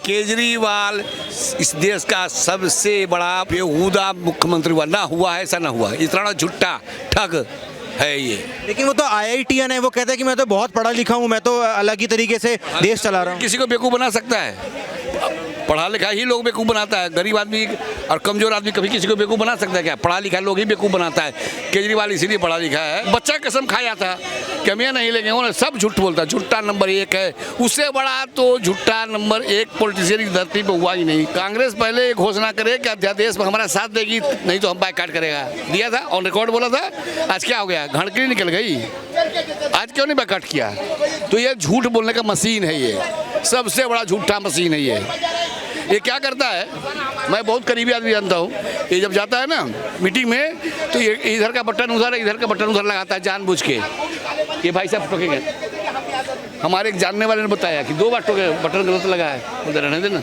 केजरीवाल इस देश का सबसे बड़ा बेहूदा मुख्यमंत्री हुआ, ना हुआ है ऐसा ना हुआ, इतना झूठा ठग है ये। लेकिन वो तो IITian है, वो कहता है कि मैं तो बहुत पढ़ा लिखा हूँ, मैं तो अलग ही तरीके से देश चला रहा हूँ। किसी को बेवकूफ़ बना सकता है? पढ़ा लिखा ही लोग बेवकूफ़ बनाता है। गरीब आदमी और कमजोर आदमी कभी किसी को बेवकूफ़ बना सकता है क्या? पढ़ा लिखा लोग ही बेवकूफ़ बनाता है। केजरीवाल इसीलिए पढ़ा लिखा है। बच्चा कसम खाया था कि हम ये नहीं लेंगे, उन्होंने सब झूठ बोलता है। झूठा नंबर 1 है, उससे बड़ा तो झूठा नंबर 1 पॉलिटिशियन इस धरती पर हुआ ही नहीं। कांग्रेस पहले ये घोषणा करे कि अध्यादेश में हमारा साथ देगी, नहीं तो हम बाइकाट करेगा। दिया था, ऑन रिकॉर्ड बोला था। आज क्या हो गया? घड़कड़ी निकल गई। आज क्यों नहीं बाइकाट किया? तो ये झूठ बोलने का मशीन है, ये सबसे बड़ा झूठा मशीन है ये क्या करता है? मैं बहुत करीबी आदमी जानता हूँ। ये जब जाता है ना मीटिंग में, तो ये इधर का बटन उधर, इधर का बटन उधर लगाता है जानबूझ के। ये भाई साहब टोकेंगे। हमारे एक जानने वाले ने बताया कि 2 बार टोके, बटन गलत लगा है, उधर रहने देना।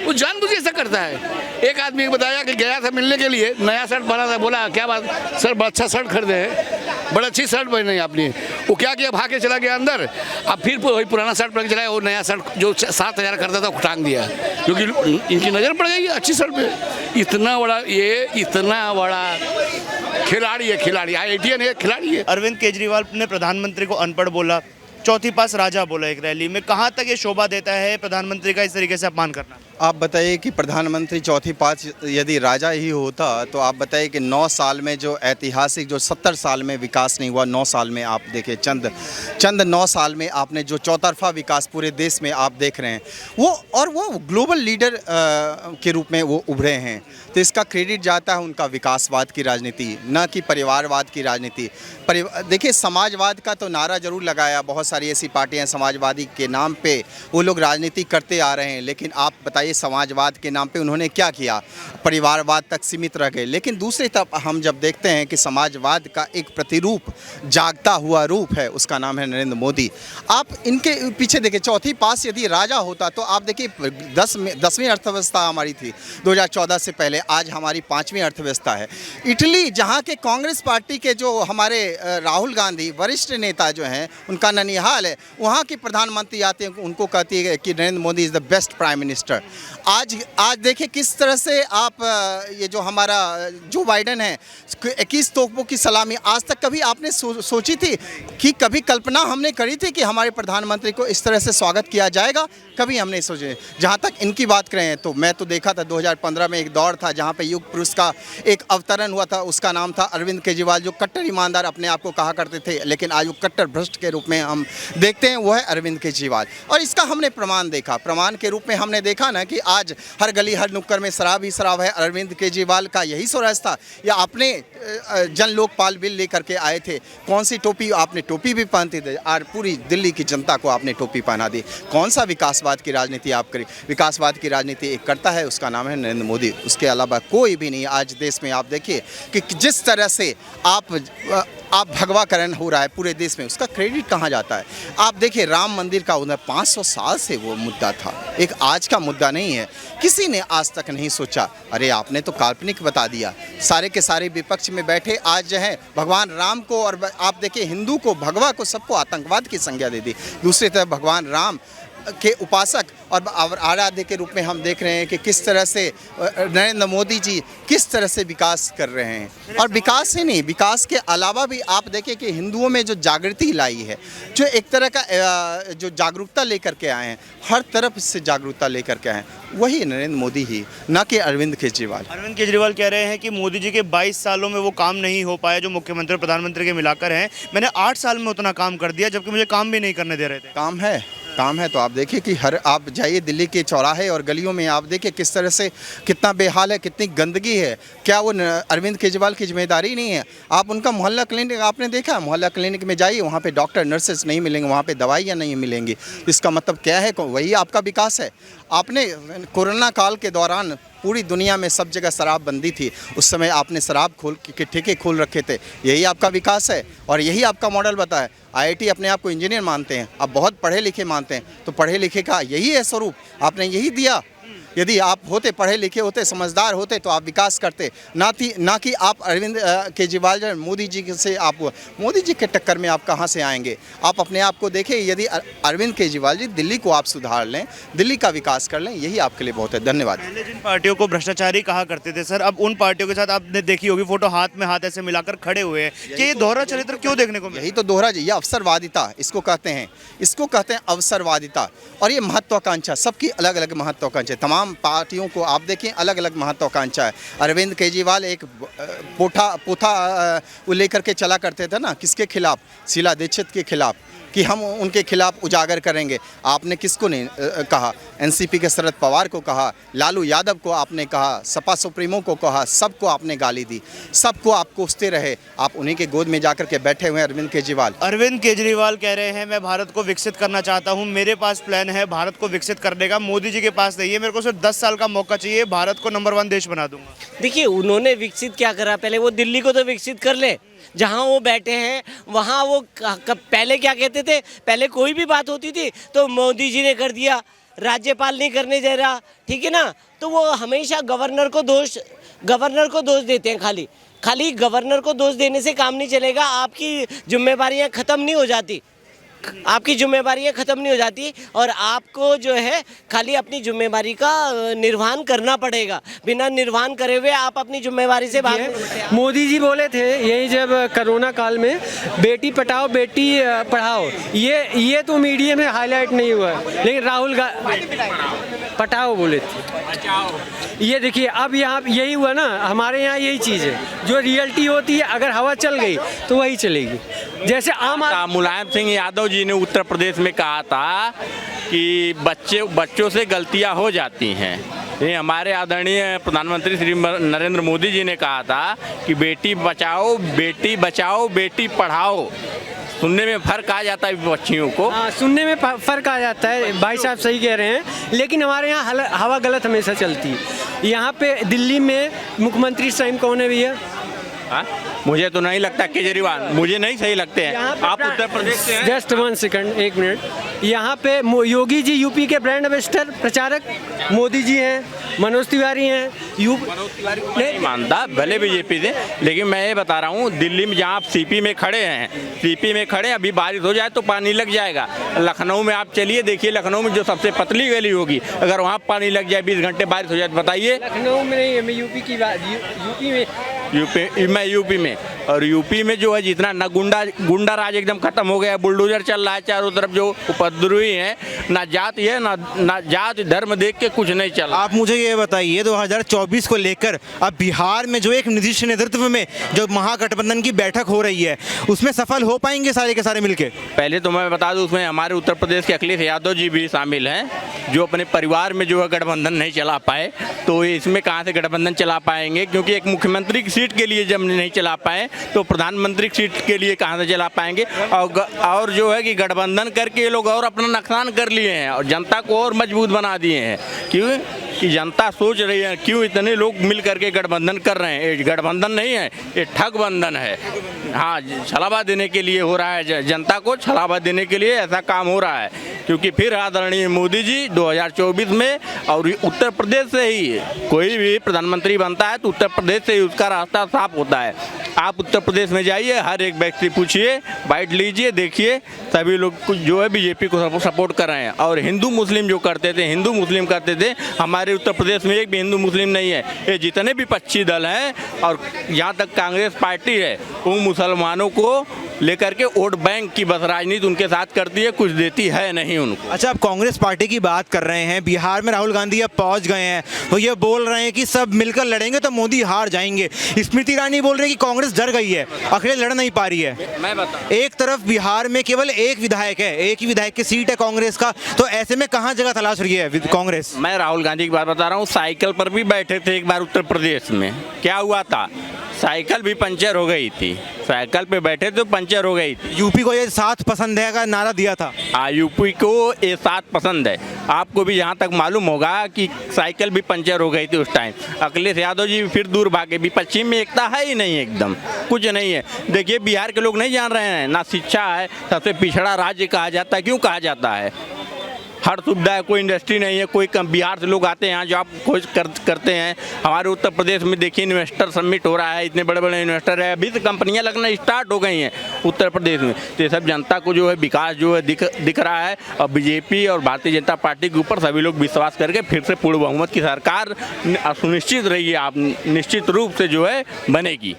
वो जानबूझ के ऐसा करता है। एक आदमी ने बताया कि गया था मिलने के लिए, नया शर्ट पहना था। बोला क्या बात सर, बड़ा अच्छा शर्ट खरीदे हैं, बड़ा अच्छी शर्ट पहनी आपने। वो क्या किया, भाग के चला गया अंदर। अब फिर वही पुराना शर्ट पहन के चला, वो नया शर्ट जो 7,000 करता था टांग दिया, क्योंकि इनकी नज़र पड़ गई अच्छी शर्ट पे। इतना बड़ा खिलाड़ी है, खिलाड़ी IITian है, खिलाड़ी है। अरविंद केजरीवाल ने प्रधानमंत्री को अनपढ़ बोला, चौथी पास राजा बोला एक रैली में। कहाँ तक ये शोभा देता है प्रधानमंत्री का इस तरीके से अपमान करना? आप बताइए कि प्रधानमंत्री चौथी पास यदि राजा ही होता तो आप बताइए कि 9 साल में जो ऐतिहासिक, जो 70 साल में विकास नहीं हुआ, 9 साल में आप देखिए, चंद 9 साल में आपने जो चौतरफा विकास पूरे देश में आप देख रहे हैं, वो ग्लोबल लीडर के रूप में वो उभरे हैं। तो इसका क्रेडिट जाता है उनका विकासवाद की राजनीति, न कि परिवारवाद की राजनीति। देखिए, समाजवाद का तो नारा जरूर लगाया, बहुत सारी ऐसी पार्टियां समाजवादी के नाम पे वो लोग राजनीति करते आ रहे हैं, लेकिन आप बताइए समाजवाद के नाम पे उन्होंने क्या किया? परिवारवाद तक सीमित रह गए। लेकिन दूसरी तरफ हम जब देखते हैं कि समाजवाद का एक प्रतिरूप, जागता हुआ रूप है, उसका नाम है नरेंद्र मोदी। आप इनके पीछे देखिए, चौथी पास यदि राजा होता तो आप देखिए 10वीं अर्थव्यवस्था हमारी थी 2014 से पहले, आज हमारी 5वीं अर्थव्यवस्था है। इटली, जहाँ के कांग्रेस पार्टी के जो हमारे राहुल गांधी वरिष्ठ नेता जो हैं, उनका ननिहाल है, वहाँ की प्रधानमंत्री आते हैं, उनको कहती है कि Narendra Modi is the best prime minister. आज देखिए किस तरह से आप ये जो हमारा जो बाइडेन है, 21 तोपों की सलामी, आज तक कभी आपने सोची थी कि, कभी कल्पना हमने करी थी कि हमारे प्रधानमंत्री को इस तरह से स्वागत किया जाएगा? कभी हमने सोचे। जहाँ तक इनकी बात करें तो मैं तो देखा था 2015 में एक दौर था जहाँ पे युग पुरुष का एक अवतरण हुआ था, उसका नाम था अरविंद केजरीवाल, जो कट्टर ईमानदार अपने आप को कहा करते थे, लेकिन आज वो कट्टर भ्रष्ट के रूप में हम देखते हैं, वो है अरविंद केजरीवाल। और इसका हमने प्रमाण देखा, प्रमाण के रूप में हमने देखा ना कि आज हर गली हर नुक्कड़ में शराब ही शराब है। अरविंद केजरीवाल का यही स्वराज था, या अपने जन लोकपाल बिल लेकर के आए थे, कौन सी टोपी, आपने टोपी भी पहनती थी, और पूरी दिल्ली की जनता को आपने टोपी पहना दी। कौन सा विकासवाद की राजनीति आप करें? विकासवाद की राजनीति एक करता है, उसका नाम है नरेंद्र मोदी, उसके अलावा कोई भी नहीं। आज देश में आप देखिए कि जिस तरह से आप भगवाकरण हो रहा है पूरे देश में, उसका क्रेडिट कहाँ जाता है? आप देखिए, राम मंदिर का उन्हें 500 साल से वो मुद्दा था, एक आज का मुद्दा नहीं है। किसी ने आज तक नहीं सोचा, अरे आपने तो काल्पनिक बता दिया। सारे के सारे विपक्ष में बैठे आज जो है भगवान राम को, और आप देखिए हिंदू को, भगवा को, सबको आतंकवाद की संज्ञा दे दी। दूसरी तरफ भगवान राम के उपासक और आराध्य के रूप में हम देख रहे हैं कि किस तरह से नरेंद्र मोदी जी किस तरह से विकास कर रहे हैं। और विकास ही नहीं, विकास के अलावा भी आप देखें कि हिंदुओं में जो जागृति लाई है, जो एक तरह का जो जागरूकता लेकर के आए हैं, हर तरफ से जागरूकता लेकर के आए हैं, वही नरेंद्र मोदी ही, ना कि अरविंद केजरीवाल। अरविंद केजरीवाल कह रहे हैं कि मोदी जी के 22 सालों में वो काम नहीं हो पाया जो मुख्यमंत्री प्रधानमंत्री के मिलाकर हैं। मैंने 8 साल में उतना काम कर दिया, जबकि मुझे काम भी नहीं करने दे रहे थे। काम है तो आप देखिए कि आप जाइए दिल्ली के चौराहे और गलियों में, आप देखिए किस तरह से कितना बेहाल है, कितनी गंदगी है। क्या वो अरविंद केजरीवाल की जिम्मेदारी नहीं है? आप उनका मोहल्ला क्लिनिक आपने देखा? मोहल्ला क्लिनिक में जाइए, वहाँ पे डॉक्टर नर्सेस नहीं मिलेंगे, वहाँ पे दवाइयाँ नहीं मिलेंगी। इसका मतलब क्या है? वही आपका विकास है। आपने कोरोना काल के दौरान पूरी दुनिया में सब जगह शराबबंदी थी, उस समय आपने शराब खोल के ठेके खोल रखे थे, यही आपका विकास है और यही आपका मॉडल बताया। IIT अपने आप को इंजीनियर मानते हैं, आप बहुत पढ़े लिखे मानते हैं, तो पढ़े लिखे का यही है स्वरूप, आपने यही दिया। यदि आप होते पढ़े लिखे होते, समझदार होते तो आप विकास करते, ना कि आप अरविंद केजरीवाल जो मोदी जी से आप मोदी जी के टक्कर में आप कहाँ से आएंगे। आप अपने आप को देखें, यदि अरविंद केजरीवाल जी दिल्ली को आप सुधार लें, दिल्ली का विकास कर लें, यही आपके लिए बहुत है। धन्यवाद। पहले जिन पार्टियों को भ्रष्टाचारी कहा करते थे सर, अब उन पार्टियों के साथ आपने देखी होगी फोटो हाथ में हाथ ऐसे मिलाकर खड़े हुए हैं, कि ये दोहरा चरित्र क्यों देखने को मिला? यही तो दोहरा, ये अवसरवादिता इसको कहते हैं, इसको कहते हैं अवसरवादिता। और ये महत्वाकांक्षा, सबकी अलग अलग महत्वाकांक्षा, तमाम पार्टियों को आप देखें अलग अलग महत्वाकांक्षा है। अरविंद केजरीवाल एक पोथा वो लेकर के चला करते थे ना, किसके खिलाफ? शीला दीक्षित के खिलाफ, कि हम उनके खिलाफ उजागर करेंगे। आपने किसको नहीं कहा? एनसीपी के शरद पवार को कहा, लालू यादव को आपने कहा, सपा सुप्रीमो को कहा, सबको आपने गाली दी, सबको आप कोसते रहे। आप उन्हीं के गोद में जाकर के बैठे हुए हैं अरविंद केजरीवाल। अरविंद केजरीवाल कह रहे हैं मैं भारत को विकसित करना चाहता हूं, मेरे पास प्लान है भारत को विकसित करने का, मोदी जी के पास नहीं है, मेरे को सिर्फ 10 साल का मौका चाहिए, भारत को नंबर 1 देश बना दूंगा। देखिए, उन्होंने विकसित क्या करा, पहले वो दिल्ली को तो विकसित कर ले। जहाँ वो बैठे हैं वहाँ वो पहले क्या कहते थे, पहले कोई भी बात होती थी तो मोदी जी ने कर दिया, राज्यपाल नहीं करने दे रहा, ठीक है ना। तो वो हमेशा गवर्नर को दोष देते हैं। खाली गवर्नर को दोष देने से काम नहीं चलेगा, आपकी जिम्मेवारियाँ ख़त्म नहीं हो जाती, और आपको जो है खाली अपनी जिम्मेवारी का निर्वहन करना पड़ेगा। बिना निर्वहन करे हुए आप अपनी जिम्मेवारी से भाग। मोदी जी बोले थे यही जब कोरोना काल में, बेटी पढ़ाओ बेटी पढ़ाओ, ये तो मीडिया में हाईलाइट नहीं हुआ, लेकिन राहुल पटाओ बोले थे। ये देखिए अब यहाँ यही हुआ ना, हमारे यहाँ यही चीज़ है, जो रियलिटी होती है अगर हवा चल गई तो वही चलेगी। जैसे मुलायम सिंह यादव जी ने उत्तर प्रदेश में कहा था कि बच्चों से गलतियां हो जाती हैं। ये हमारे आदरणीय प्रधानमंत्री श्री नरेंद्र मोदी जी ने कहा था कि बेटी बचाओ बेटी पढ़ाओ। सुनने में फ़र्क आ जाता है बच्चियों को। हाँ, सुनने में फ़र्क आ जाता है, भाई साहब सही कह रहे हैं, लेकिन हमारे यहाँ हवा गलत हमेशा चलती है। यहाँ पे दिल्ली में मुख्यमंत्री स्वयं कौन है भैया? मुझे तो नहीं लगता केजरीवाल, मुझे नहीं सही लगते हैं। आप उत्तर प्रदेश से हैं? Just 1 second, 1 minute. यहाँ पे योगी जी यूपी के ब्रांड एम्बेसडर प्रचारक, मोदी जी हैं, मनोज तिवारी हैं। नहीं मानता भले बीजेपी से, लेकिन मैं ये बता रहा हूँ दिल्ली में जहाँ आप सीपी में खड़े अभी बारिश हो जाए तो पानी लग जाएगा। लखनऊ में आप चलिए देखिए, लखनऊ में जो सबसे पतली गली होगी, अगर वहाँ पानी लग जाए 20 घंटे बारिश हो जाए तो बताइए। लखनऊ में नहीं है, मैं यूपी की बात, यूपी में और यूपी में जो है जितना ना गुंडा राज एकदम खत्म हो गया, बुलडोजर चल रहा है चारों तरफ, जो उपद्रवी है, ना जाति है ना जात धर्म देख के कुछ नहीं चल। आप मुझे ये बताइए 2024 को लेकर अब बिहार में जो एक नीतीश नेतृत्व में जो महागठबंधन की बैठक हो रही है, उसमें सफल हो पाएंगे सारे के सारे मिलके? पहले तो मैं बता दूं, उसमें हमारे उत्तर प्रदेश के अखिलेश यादव जी भी शामिल हैं, जो अपने परिवार में जो है गठबंधन नहीं चला पाए। तो इसमें कहाँ से गठबंधन चला पाएंगे, क्योंकि एक मुख्यमंत्री की सीट के लिए जब नहीं चला पाए तो प्रधानमंत्री की सीट के लिए कहाँ से चला पाएंगे। और जो है कि गठबंधन करके ये लोग और अपना नुकसान कर लिए हैं और जनता को और मजबूत बना दिए हैं। क्यों कि जनता सोच रही है क्यों इतने लोग मिल करके गठबंधन कर रहे हैं। ये गठबंधन नहीं है, ये ठग बंधन है। हाँ, छलावा देने के लिए हो रहा है, जनता को छलावा देने के लिए ऐसा काम हो रहा है। क्योंकि फिर आदरणीय मोदी जी 2024 में और उत्तर प्रदेश से ही कोई भी प्रधानमंत्री बनता है तो उत्तर प्रदेश से ही उसका रास्ता साफ होता है। आप उत्तर प्रदेश में जाइए, हर एक व्यक्ति पूछिए, बाइट लीजिए, देखिए सभी लोग जो है बीजेपी को सपोर्ट कर रहे हैं। और हिंदू मुस्लिम जो करते थे, हमारे उत्तर प्रदेश में एक भी हिंदू मुस्लिम नहीं है। ये जितने भी पक्षी दल हैं और यहाँ तक कांग्रेस पार्टी है, वो मुसलमानों को लेकर के वोट बैंक की बस राजनीति उनके साथ करती है, कुछ देती है नहीं उनको। अच्छा, आप कांग्रेस पार्टी की बात कर रहे हैं, बिहार में राहुल गांधी अब पहुंच गए हैं, वो ये बोल रहे हैं कि सब मिलकर लड़ेंगे तो मोदी हार जाएंगे। स्मृति ईरानी बोल रही है कि कांग्रेस डर गई है, अकेले लड़ नहीं पा रही है। मैं बता, एक तरफ बिहार में केवल एक विधायक है, एक ही विधायक की सीट है कांग्रेस का, तो ऐसे में कहाँ जगह तलाश रही है कांग्रेस? मैं राहुल गांधी की बात बता रहा हूँ। साइकिल पर भी बैठे थे एक बार उत्तर प्रदेश में, क्या हुआ था, साइकिल भी पंचर हो गई थी। साइकिल पे बैठे तो पंचर हो गई थी। यूपी को ये 7 पसंद है का नारा दिया था। यूपी को ये 7 पसंद है। आपको भी यहाँ तक मालूम होगा कि साइकिल भी पंचर हो गई थी उस टाइम। अखिलेश यादव जी फिर दूर भागे भी, पश्चिम में एकता है ही नहीं, एकदम कुछ नहीं है। देखिए बिहार के लोग नहीं जान रहे हैं, ना शिक्षा है, सबसे पिछड़ा राज्य कहा जाता है। क्यों कहा जाता है? हर सुविधा है, कोई इंडस्ट्री नहीं है, कोई बिहार से लोग आते हैं यहाँ जॉब खोज करते हैं। हमारे उत्तर प्रदेश में देखिए इन्वेस्टर समिट हो रहा है, इतने बड़े बड़े इन्वेस्टर है, अभी से कंपनियां लगना स्टार्ट हो गई हैं उत्तर प्रदेश में। तो ये सब जनता को जो है विकास जो है दिख रहा है और बीजेपी और भारतीय जनता पार्टी के ऊपर सभी लोग विश्वास करके फिर से पूर्ण बहुमत की सरकार सुनिश्चित रही है, आप निश्चित रूप से जो है बनेगी।